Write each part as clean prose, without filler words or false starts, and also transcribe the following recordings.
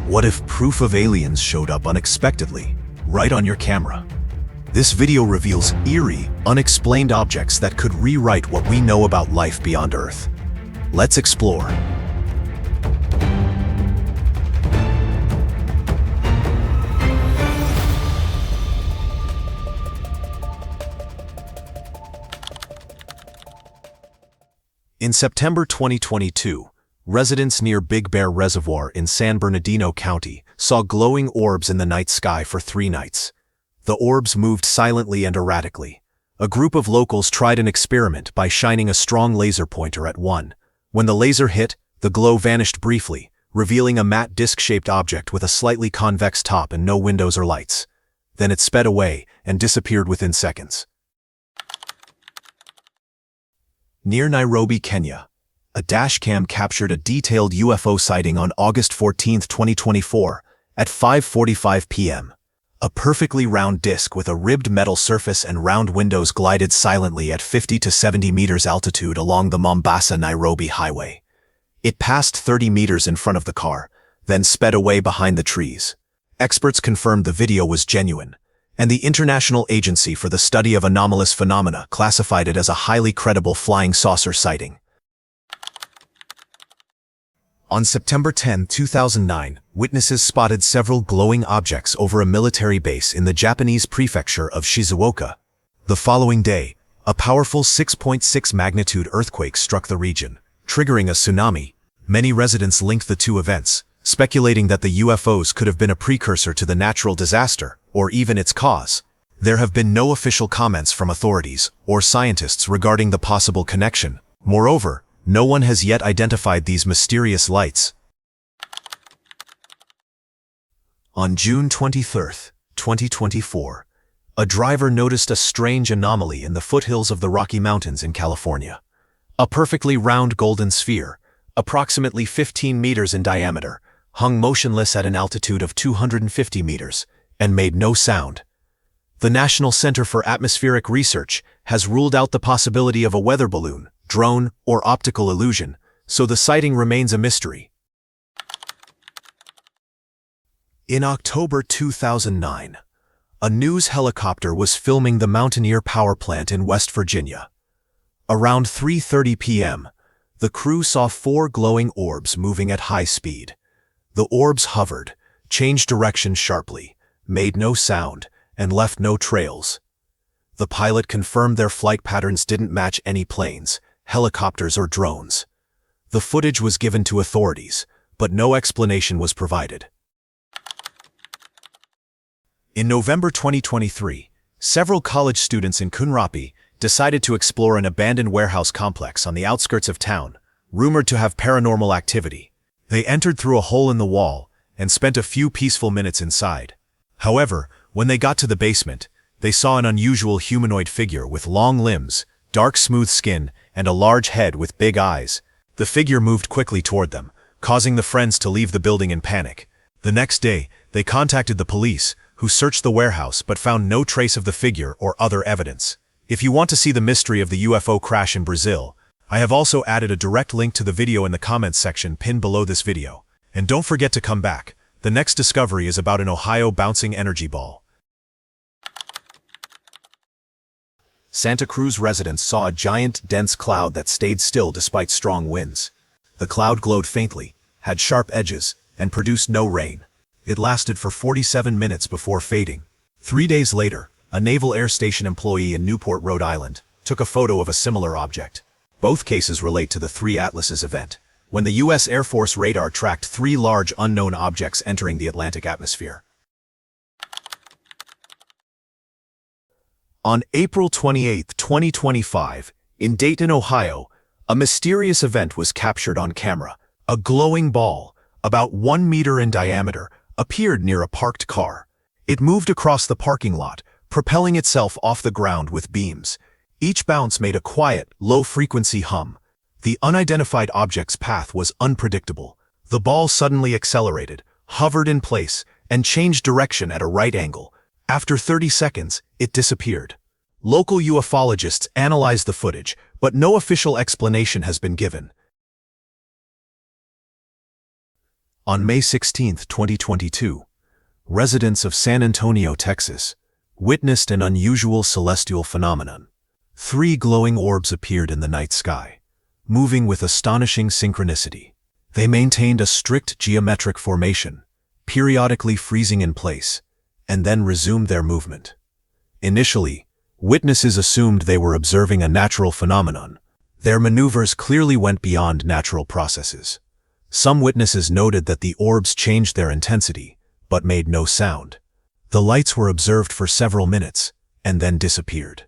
What if proof of aliens showed up unexpectedly, right on your camera? This video reveals eerie, unexplained objects that could rewrite what we know about life beyond Earth. Let's explore. In September 2022, residents near Big Bear Reservoir in San Bernardino County saw glowing orbs in the night sky for 3 nights. The orbs moved silently and erratically. A group of locals tried an experiment by shining a strong laser pointer at one. When the laser hit, the glow vanished briefly, revealing a matte disc-shaped object with a slightly convex top and no windows or lights. Then it sped away and disappeared within seconds. Near Nairobi, Kenya, a dashcam captured a detailed UFO sighting on August 14, 2024, at 5:45 p.m. A perfectly round disc with a ribbed metal surface and round windows glided silently at 50 to 70 meters altitude along the Mombasa-Nairobi highway. It passed 30 meters in front of the car, then sped away behind the trees. Experts confirmed the video was genuine, and the International Agency for the Study of Anomalous Phenomena classified it as a highly credible flying saucer sighting. On September 10, 2009, witnesses spotted several glowing objects over a military base in the Japanese prefecture of Shizuoka. The following day, a powerful 6.6 magnitude earthquake struck the region, triggering a tsunami. Many residents linked the two events, speculating that the UFOs could have been a precursor to the natural disaster, or even its cause. There have been no official comments from authorities or scientists regarding the possible connection. Moreover, no one has yet identified these mysterious lights. On June 23, 2024, a driver noticed a strange anomaly in the foothills of the Rocky Mountains in California. A perfectly round golden sphere, approximately 15 meters in diameter, hung motionless at an altitude of 250 meters and made no sound. The National Center for Atmospheric Research has ruled out the possibility of a weather balloon, drone, or optical illusion, so the sighting remains a mystery. In October 2009, a news helicopter was filming the Mountaineer Power Plant in West Virginia. Around 3:30 p.m., the crew saw 4 glowing orbs moving at high speed. The orbs hovered, changed direction sharply, made no sound, and left no trails. The pilot confirmed their flight patterns didn't match any planes, helicopters, or drones. The footage was given to authorities, but no explanation was provided. In November 2023, several college students in Kunrapi decided to explore an abandoned warehouse complex on the outskirts of town, rumored to have paranormal activity. They entered through a hole in the wall and spent a few peaceful minutes inside. However, when they got to the basement, they saw an unusual humanoid figure with long limbs, dark smooth skin, and a large head with big eyes. The figure moved quickly toward them, causing the friends to leave the building in panic. The next day, they contacted the police, who searched the warehouse but found no trace of the figure or other evidence. If you want to see the mystery of the UFO crash in Brazil, I have also added a direct link to the video in the comments section pinned below this video. And don't forget to come back. The next discovery is about an Ohio bouncing energy ball. Santa Cruz residents saw a giant, dense cloud that stayed still despite strong winds. The cloud glowed faintly, had sharp edges, and produced no rain. It lasted for 47 minutes before fading. 3 days later, a Naval Air Station employee in Newport, Rhode Island, took a photo of a similar object. Both cases relate to the 3 Atlases event, when the U.S. Air Force radar tracked 3 large unknown objects entering the Atlantic atmosphere. On April 28, 2025, in Dayton, Ohio, a mysterious event was captured on camera. A glowing ball, about 1 meter in diameter, appeared near a parked car. It moved across the parking lot, propelling itself off the ground with beams. Each bounce made a quiet, low-frequency hum. The unidentified object's path was unpredictable. The ball suddenly accelerated, hovered in place, and changed direction at a right angle. After 30 seconds, it disappeared. Local ufologists analyzed the footage, but no official explanation has been given. On May 16, 2022, residents of San Antonio, Texas, witnessed an unusual celestial phenomenon. 3 glowing orbs appeared in the night sky, moving with astonishing synchronicity. They maintained a strict geometric formation, periodically freezing in place, and then resumed their movement. Initially, witnesses assumed they were observing a natural phenomenon. Their maneuvers clearly went beyond natural processes. Some witnesses noted that the orbs changed their intensity, but made no sound. The lights were observed for several minutes, and then disappeared.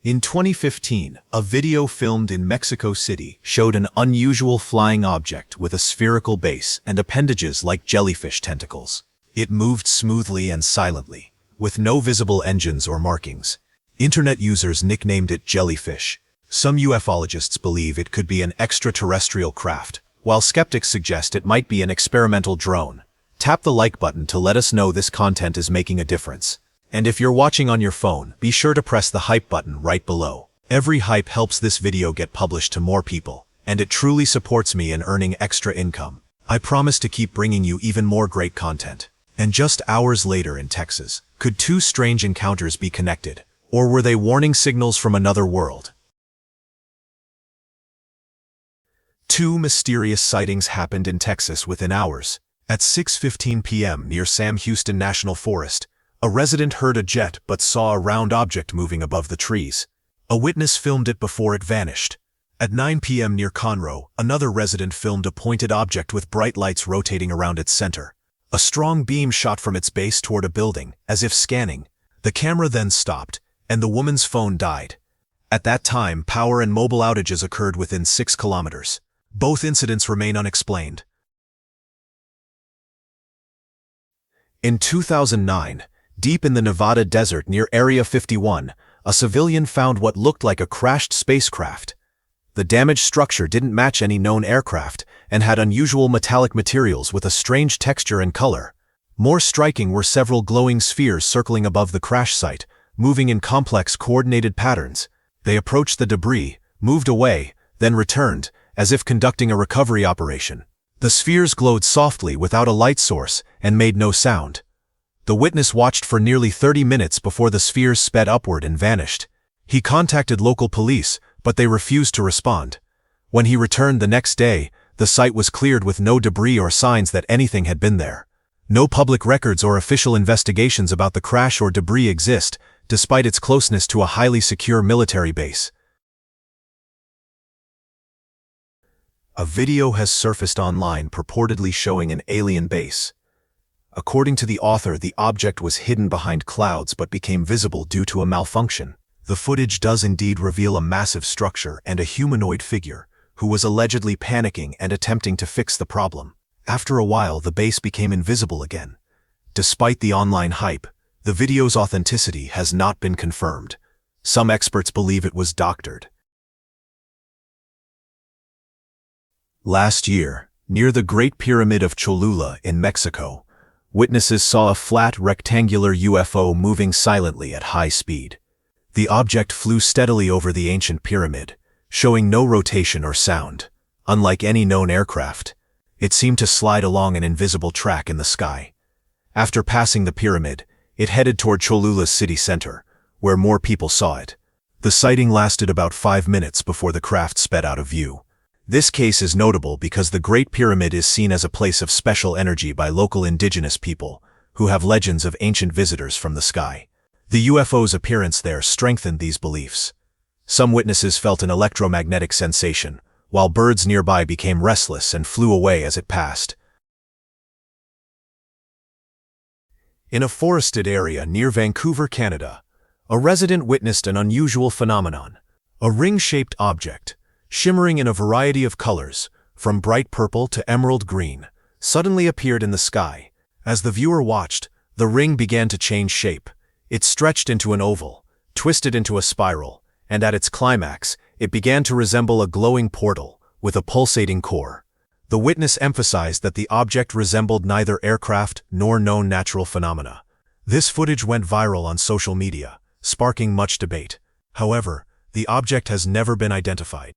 In 2015, a video filmed in Mexico City showed an unusual flying object with a spherical base and appendages like jellyfish tentacles. It moved smoothly and silently, with no visible engines or markings. Internet users nicknamed it Jellyfish. Some ufologists believe it could be an extraterrestrial craft, while skeptics suggest it might be an experimental drone. Tap the like button to let us know this content is making a difference. And if you're watching on your phone, be sure to press the hype button right below. Every hype helps this video get published to more people, and it truly supports me in earning extra income. I promise to keep bringing you even more great content. And just hours later in Texas, could 2 strange encounters be connected? Or were they warning signals from another world? 2 mysterious sightings happened in Texas within hours. At 6:15 p.m. near Sam Houston National Forest, a resident heard a jet but saw a round object moving above the trees. A witness filmed it before it vanished. At 9 p.m. near Conroe, another resident filmed a pointed object with bright lights rotating around its center. A strong beam shot from its base toward a building, as if scanning. The camera then stopped, and the woman's phone died. At that time, power and mobile outages occurred within 6 kilometers. Both incidents remain unexplained. In 2009, deep in the Nevada desert near Area 51, a civilian found what looked like a crashed spacecraft. The damaged structure didn't match any known aircraft and had unusual metallic materials with a strange texture and color. More striking were several glowing spheres circling above the crash site, moving in complex coordinated patterns. They approached the debris, moved away, then returned, as if conducting a recovery operation. The spheres glowed softly without a light source and made no sound. The witness watched for nearly 30 minutes before the spheres sped upward and vanished. He contacted local police, but they refused to respond. When he returned the next day, the site was cleared with no debris or signs that anything had been there. No public records or official investigations about the crash or debris exist, despite its closeness to a highly secure military base. A video has surfaced online purportedly showing an alien base. According to the author, the object was hidden behind clouds but became visible due to a malfunction. The footage does indeed reveal a massive structure and a humanoid figure, who was allegedly panicking and attempting to fix the problem. After a while, the base became invisible again. Despite the online hype, the video's authenticity has not been confirmed. Some experts believe it was doctored. Last year, near the Great Pyramid of Cholula in Mexico, witnesses saw a flat rectangular UFO moving silently at high speed. The object flew steadily over the ancient pyramid, showing no rotation or sound. Unlike any known aircraft, it seemed to slide along an invisible track in the sky. After passing the pyramid, it headed toward Cholula's city center, where more people saw it. The sighting lasted about 5 minutes before the craft sped out of view. This case is notable because the Great Pyramid is seen as a place of special energy by local indigenous people, who have legends of ancient visitors from the sky. The UFO's appearance there strengthened these beliefs. Some witnesses felt an electromagnetic sensation, while birds nearby became restless and flew away as it passed. In a forested area near Vancouver, Canada, a resident witnessed an unusual phenomenon. A ring-shaped object, shimmering in a variety of colors, from bright purple to emerald green, suddenly appeared in the sky. As the viewer watched, the ring began to change shape. It stretched into an oval, twisted into a spiral, and at its climax, it began to resemble a glowing portal, with a pulsating core. The witness emphasized that the object resembled neither aircraft nor known natural phenomena. This footage went viral on social media, sparking much debate. However, the object has never been identified.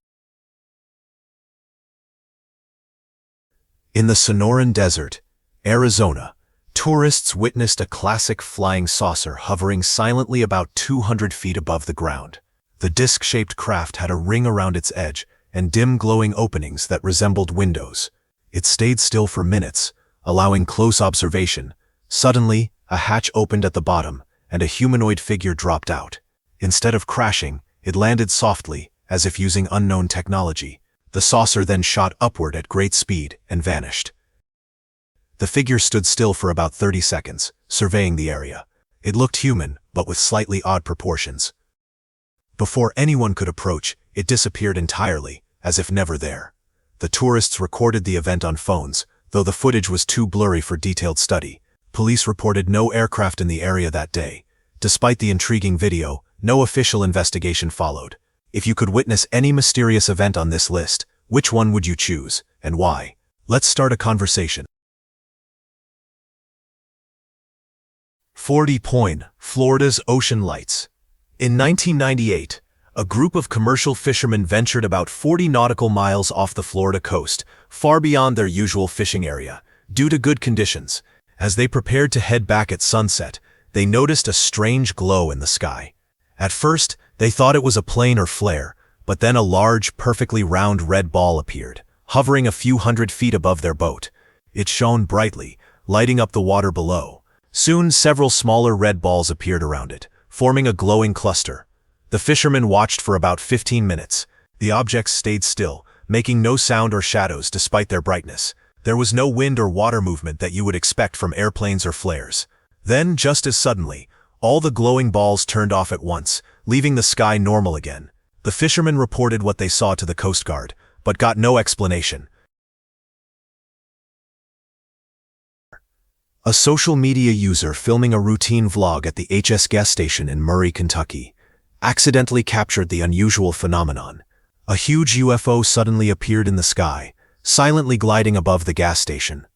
In the Sonoran Desert, Arizona, tourists witnessed a classic flying saucer hovering silently about 200 feet above the ground. The disc-shaped craft had a ring around its edge and dim glowing openings that resembled windows. It stayed still for minutes, allowing close observation. Suddenly, a hatch opened at the bottom, and a humanoid figure dropped out. Instead of crashing, it landed softly, as if using unknown technology. The saucer then shot upward at great speed and vanished. The figure stood still for about 30 seconds, surveying the area. It looked human, but with slightly odd proportions. Before anyone could approach, it disappeared entirely, as if never there. The tourists recorded the event on phones, though the footage was too blurry for detailed study. Police reported no aircraft in the area that day. Despite the intriguing video, no official investigation followed. If you could witness any mysterious event on this list, which one would you choose, and why? Let's start a conversation. 40. Florida's Ocean Lights. In 1998, a group of commercial fishermen ventured about 40 nautical miles off the Florida coast, far beyond their usual fishing area, due to good conditions. As they prepared to head back at sunset, they noticed a strange glow in the sky. At first, they thought it was a plane or flare, but then a large, perfectly round red ball appeared, hovering a few hundred feet above their boat. It shone brightly, lighting up the water below. Soon, several smaller red balls appeared around it, forming a glowing cluster. The fishermen watched for about 15 minutes. The objects stayed still, making no sound or shadows despite their brightness. There was no wind or water movement that you would expect from airplanes or flares. Then, just as suddenly, all the glowing balls turned off at once, leaving the sky normal again. The fishermen reported what they saw to the Coast Guard, but got no explanation. A social media user filming a routine vlog at the HS gas station in Murray, Kentucky, accidentally captured the unusual phenomenon. A huge UFO suddenly appeared in the sky, silently gliding above the gas station.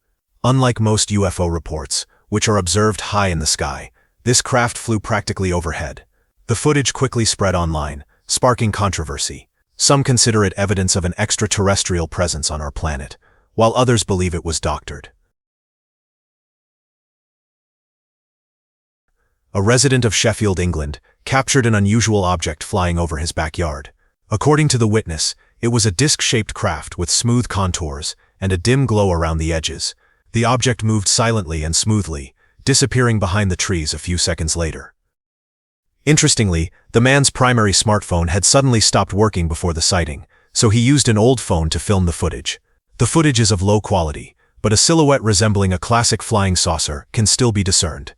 Unlike most UFO reports, which are observed high in the sky, this craft flew practically overhead. The footage quickly spread online, sparking controversy. Some consider it evidence of an extraterrestrial presence on our planet, while others believe it was doctored. A resident of Sheffield, England, captured an unusual object flying over his backyard. According to the witness, it was a disc-shaped craft with smooth contours and a dim glow around the edges. The object moved silently and smoothly, disappearing behind the trees a few seconds later. Interestingly, the man's primary smartphone had suddenly stopped working before the sighting, so he used an old phone to film the footage. The footage is of low quality, but a silhouette resembling a classic flying saucer can still be discerned.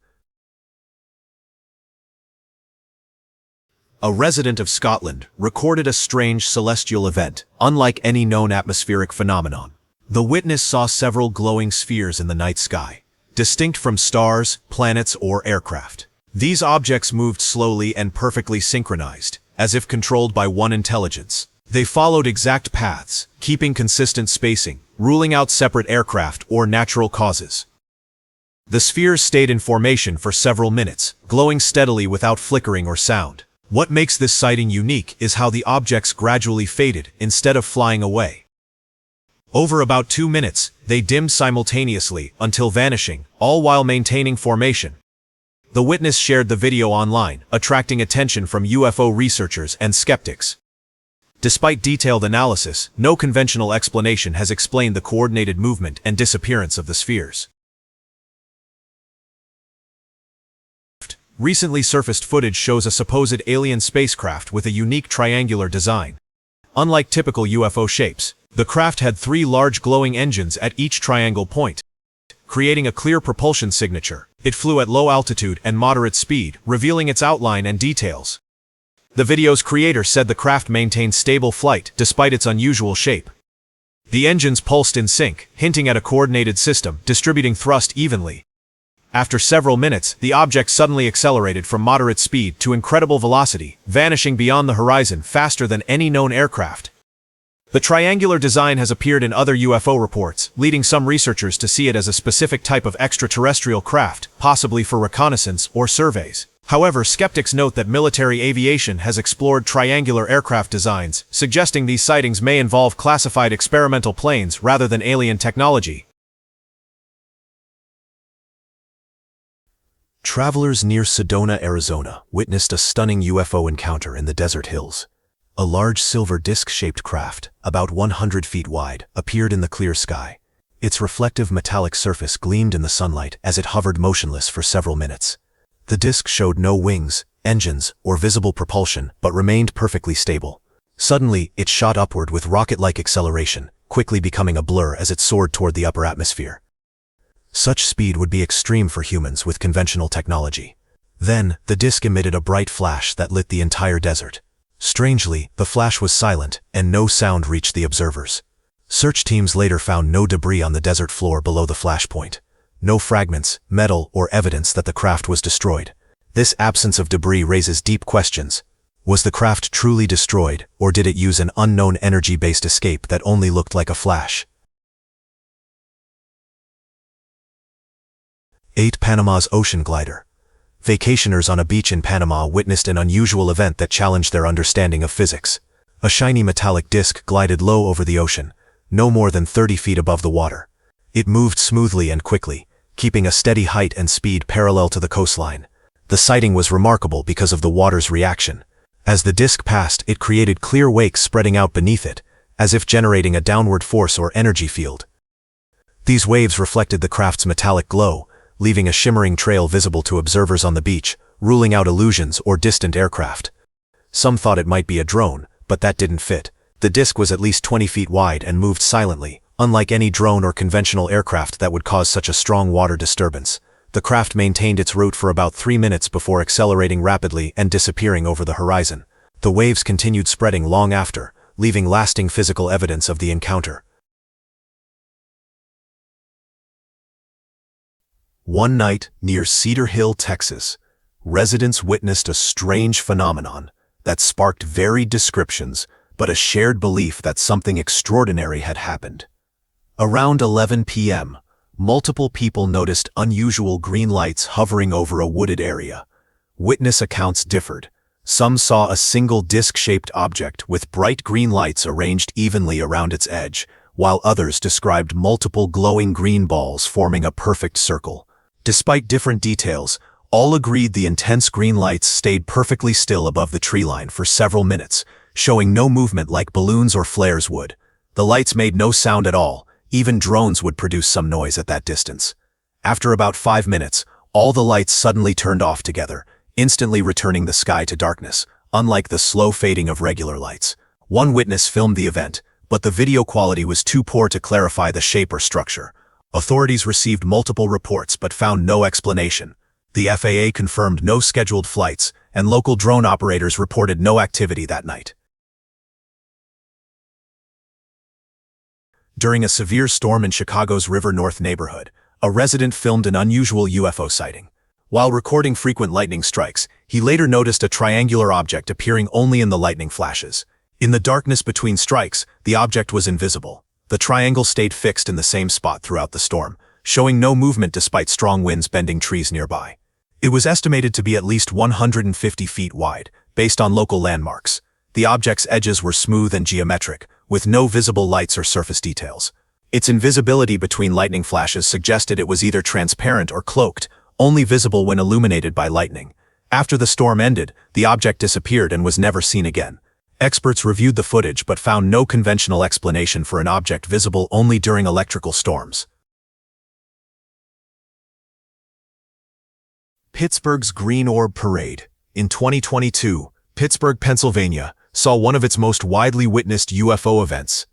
A resident of Scotland recorded a strange celestial event, unlike any known atmospheric phenomenon. The witness saw several glowing spheres in the night sky, distinct from stars, planets, or aircraft. These objects moved slowly and perfectly synchronized, as if controlled by one intelligence. They followed exact paths, keeping consistent spacing, ruling out separate aircraft or natural causes. The spheres stayed in formation for several minutes, glowing steadily without flickering or sound. What makes this sighting unique is how the objects gradually faded instead of flying away. Over about 2 minutes, they dimmed simultaneously until vanishing, all while maintaining formation. The witness shared the video online, attracting attention from UFO researchers and skeptics. Despite detailed analysis, no conventional explanation has explained the coordinated movement and disappearance of the spheres. Recently surfaced footage shows a supposed alien spacecraft with a unique triangular design. Unlike typical UFO shapes, the craft had 3 large glowing engines at each triangle point, creating a clear propulsion signature. It flew at low altitude and moderate speed, revealing its outline and details. The video's creator said the craft maintained stable flight despite its unusual shape. The engines pulsed in sync, hinting at a coordinated system, distributing thrust evenly. After several minutes, the object suddenly accelerated from moderate speed to incredible velocity, vanishing beyond the horizon faster than any known aircraft. The triangular design has appeared in other UFO reports, leading some researchers to see it as a specific type of extraterrestrial craft, possibly for reconnaissance or surveys. However, skeptics note that military aviation has explored triangular aircraft designs, suggesting these sightings may involve classified experimental planes rather than alien technology. Travelers near Sedona, Arizona, witnessed a stunning UFO encounter in the desert hills. A large silver disc-shaped craft, about 100 feet wide, appeared in the clear sky. Its reflective metallic surface gleamed in the sunlight as it hovered motionless for several minutes. The disc showed no wings, engines, or visible propulsion, but remained perfectly stable. Suddenly, it shot upward with rocket-like acceleration, quickly becoming a blur as it soared toward the upper atmosphere. Such speed would be extreme for humans with conventional technology. Then, the disc emitted a bright flash that lit the entire desert. Strangely, the flash was silent, and no sound reached the observers. Search teams later found no debris on the desert floor below the flash point. No fragments, metal, or evidence that the craft was destroyed. This absence of debris raises deep questions. Was the craft truly destroyed, or did it use an unknown energy-based escape that only looked like a flash? 8. Panama's ocean glider. Vacationers on a beach in Panama witnessed an unusual event that challenged their understanding of physics. A shiny metallic disc glided low over the ocean, no more than 30 feet above the water. It moved smoothly and quickly, keeping a steady height and speed parallel to the coastline. The sighting was remarkable because of the water's reaction. As the disc passed, it created clear wakes spreading out beneath it, as if generating a downward force or energy field. These waves reflected the craft's metallic glow, leaving a shimmering trail visible to observers on the beach, ruling out illusions or distant aircraft. Some thought it might be a drone, but that didn't fit. The disc was at least 20 feet wide and moved silently, unlike any drone or conventional aircraft that would cause such a strong water disturbance. The craft maintained its route for about 3 minutes before accelerating rapidly and disappearing over the horizon. The waves continued spreading long after, leaving lasting physical evidence of the encounter. One night, near Cedar Hill, Texas, residents witnessed a strange phenomenon that sparked varied descriptions, but a shared belief that something extraordinary had happened. Around 11 p.m., multiple people noticed unusual green lights hovering over a wooded area. Witness accounts differed. Some saw a single disc-shaped object with bright green lights arranged evenly around its edge, while others described multiple glowing green balls forming a perfect circle. Despite different details, all agreed the intense green lights stayed perfectly still above the tree line for several minutes, showing no movement like balloons or flares would. The lights made no sound at all. Even drones would produce some noise at that distance. After about 5 minutes, all the lights suddenly turned off together, instantly returning the sky to darkness, unlike the slow fading of regular lights. One witness filmed the event, but the video quality was too poor to clarify the shape or structure. Authorities received multiple reports but found no explanation. The FAA confirmed no scheduled flights, and local drone operators reported no activity that night. During a severe storm in Chicago's River North neighborhood, a resident filmed an unusual UFO sighting. While recording frequent lightning strikes, he later noticed a triangular object appearing only in the lightning flashes. In the darkness between strikes, the object was invisible. The triangle stayed fixed in the same spot throughout the storm, showing no movement despite strong winds bending trees nearby. It was estimated to be at least 150 feet wide, based on local landmarks. The object's edges were smooth and geometric, with no visible lights or surface details. Its invisibility between lightning flashes suggested it was either transparent or cloaked, only visible when illuminated by lightning. After the storm ended, the object disappeared and was never seen again. Experts reviewed the footage but found no conventional explanation for an object visible only during electrical storms. Pittsburgh's Green Orb Parade. In 2022, Pittsburgh, Pennsylvania, saw one of its most widely witnessed UFO events.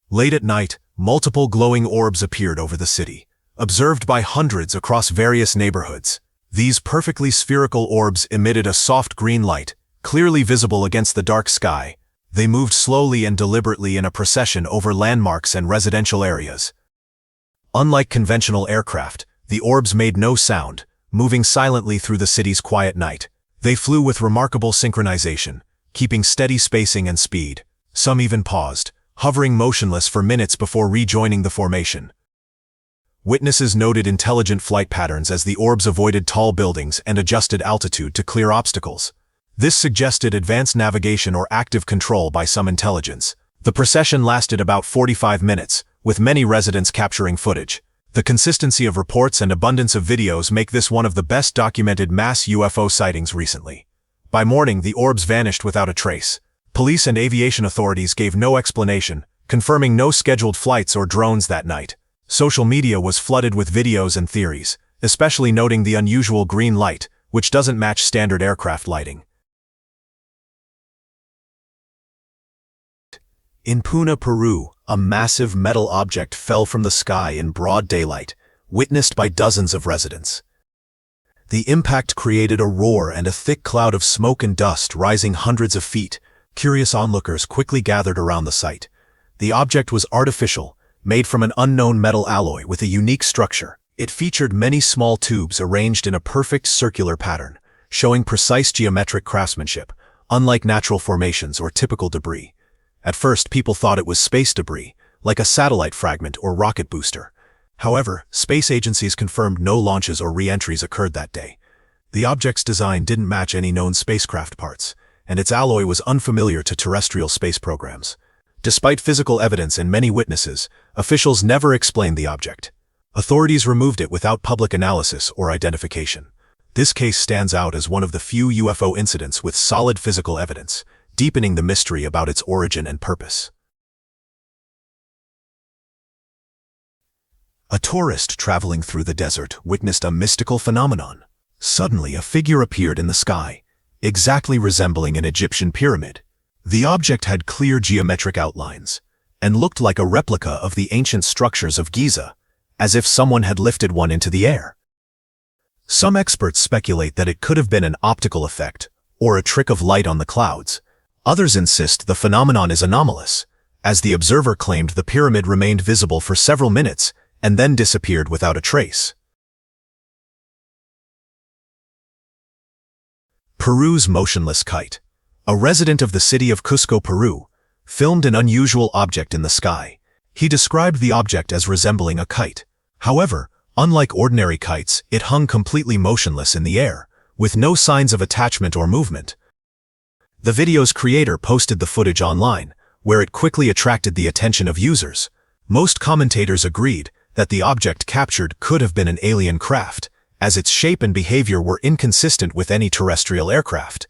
Late at night, multiple glowing orbs appeared over the city, observed by hundreds across various neighborhoods. These perfectly spherical orbs emitted a soft green light, clearly visible against the dark sky. They moved slowly and deliberately in a procession over landmarks and residential areas. Unlike conventional aircraft, the orbs made no sound, moving silently through the city's quiet night. They flew with remarkable synchronization, keeping steady spacing and speed. Some even paused, hovering motionless for minutes before rejoining the formation. Witnesses noted intelligent flight patterns as the orbs avoided tall buildings and adjusted altitude to clear obstacles. This suggested advanced navigation or active control by some intelligence. The procession lasted about 45 minutes, with many residents capturing footage. The consistency of reports and abundance of videos make this one of the best documented mass UFO sightings recently. By morning, the orbs vanished without a trace. Police and aviation authorities gave no explanation, confirming no scheduled flights or drones that night. Social media was flooded with videos and theories, especially noting the unusual green light, which doesn't match standard aircraft lighting. In Puna, Peru, a massive metal object fell from the sky in broad daylight, witnessed by dozens of residents. The impact created a roar and a thick cloud of smoke and dust rising hundreds of feet. Curious onlookers quickly gathered around the site. The object was artificial, made from an unknown metal alloy with a unique structure. It featured many small tubes arranged in a perfect circular pattern, showing precise geometric craftsmanship, unlike natural formations or typical debris. At first, people thought it was space debris, like a satellite fragment or rocket booster. However, space agencies confirmed no launches or re-entries occurred that day. The object's design didn't match any known spacecraft parts, and its alloy was unfamiliar to terrestrial space programs. Despite physical evidence and many witnesses, officials never explained the object. Authorities removed it without public analysis or identification. This case stands out as one of the few UFO incidents with solid physical evidence, deepening the mystery about its origin and purpose. A tourist traveling through the desert witnessed a mystical phenomenon. Suddenly, a figure appeared in the sky, exactly resembling an Egyptian pyramid. The object had clear geometric outlines and looked like a replica of the ancient structures of Giza, as if someone had lifted one into the air. Some experts speculate that it could have been an optical effect or a trick of light on the clouds. Others insist the phenomenon is anomalous, as the observer claimed the pyramid remained visible for several minutes and then disappeared without a trace. Peru's Motionless Kite. A resident of the city of Cusco, Peru, filmed an unusual object in the sky. He described the object as resembling a kite. However, unlike ordinary kites, it hung completely motionless in the air, with no signs of attachment or movement. The video's creator posted the footage online, where it quickly attracted the attention of users. Most commentators agreed that the object captured could have been an alien craft, as its shape and behavior were inconsistent with any terrestrial aircraft.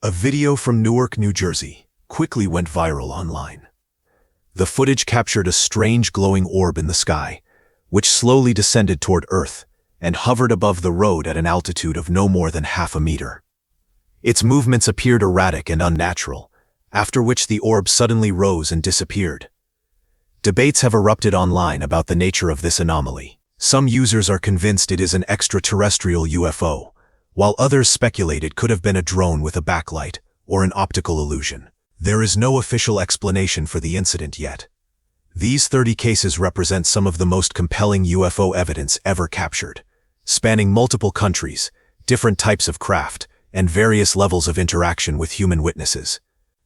A video from Newark, New Jersey, quickly went viral online. The footage captured a strange glowing orb in the sky, which slowly descended toward Earth and hovered above the road at an altitude of no more than half a meter. Its movements appeared erratic and unnatural, after which the orb suddenly rose and disappeared. Debates have erupted online about the nature of this anomaly. Some users are convinced it is an extraterrestrial UFO, while others speculate it could have been a drone with a backlight or an optical illusion. There is no official explanation for the incident yet. These 30 cases represent some of the most compelling UFO evidence ever captured, spanning multiple countries, different types of craft, and various levels of interaction with human witnesses.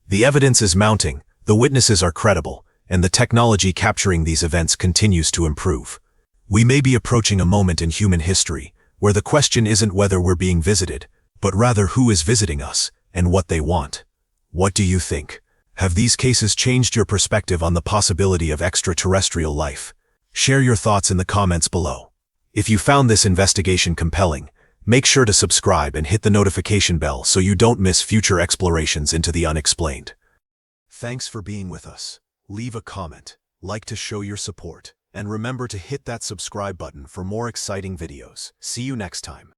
The evidence is mounting, the witnesses are credible, and the technology capturing these events continues to improve. We may be approaching a moment in human history where the question isn't whether we're being visited, but rather who is visiting us and what they want. What do you think? Have these cases changed your perspective on the possibility of extraterrestrial life? Share your thoughts in the comments below. If you found this investigation compelling, make sure to subscribe and hit the notification bell so you don't miss future explorations into the unexplained. Thanks for being with us. Leave a comment, like to show your support, and remember to hit that subscribe button for more exciting videos. See you next time.